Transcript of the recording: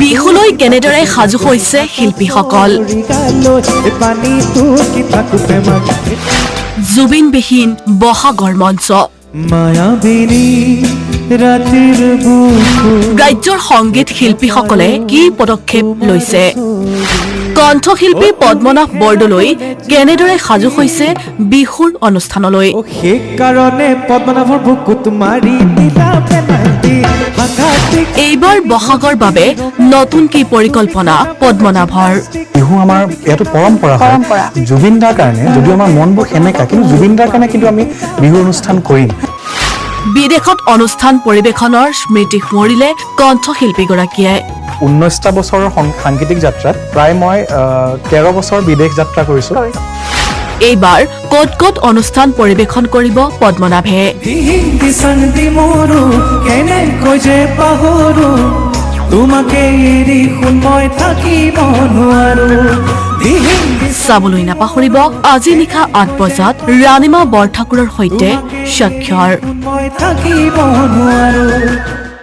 বিহুলৈ কেনেদৰে সাজু হৈছে শিল্পীসকল। জুবিনবিহীন বহাগৰ মঞ্চ। ৰাজ্যৰ সংগীত শিল্পীসকলে কি পদক্ষেপ লৈছে? কণ্ঠশিল্পী পদ্মনাভ বৰদলৈ কেনেদৰে সাজু হৈছে বিহুৰ অনুষ্ঠানলৈ? এইবাৰ বহাগৰ বাবে নতুন কি পৰিকল্পনা পদ্মনাভৰ? বিহু আমাৰ ইয়াতো পৰম্পৰা হয়। জুবিন দাৰ কাৰণে যদিও আমাৰ মনবোৰ সেমেকা, কিন্তু জুবিন দাৰ কাৰণে কিন্তু আমি বিহু অনুষ্ঠান কৰিম। বিদেশত অনুষ্ঠান পৰিৱেশনৰ স্মৃতি সোঁৱৰিলে কণ্ঠশিল্পীগৰাকীয়ে। 19টা বছৰৰ সাংগীতিক যাত্ৰাত প্ৰায় মই 13 বছৰ বিদেশ যাত্ৰা কৰিছো। এইবাৰ ক'ত ক'ত অনুষ্ঠান পৰিৱেশন কৰিব পদ্মনাভে? চাবলৈ নাপাহৰিব আজি নিশা 8 বজাত ৰাণীমা বৰঠাকুৰৰ সৈতে স্বাক্ষৰ।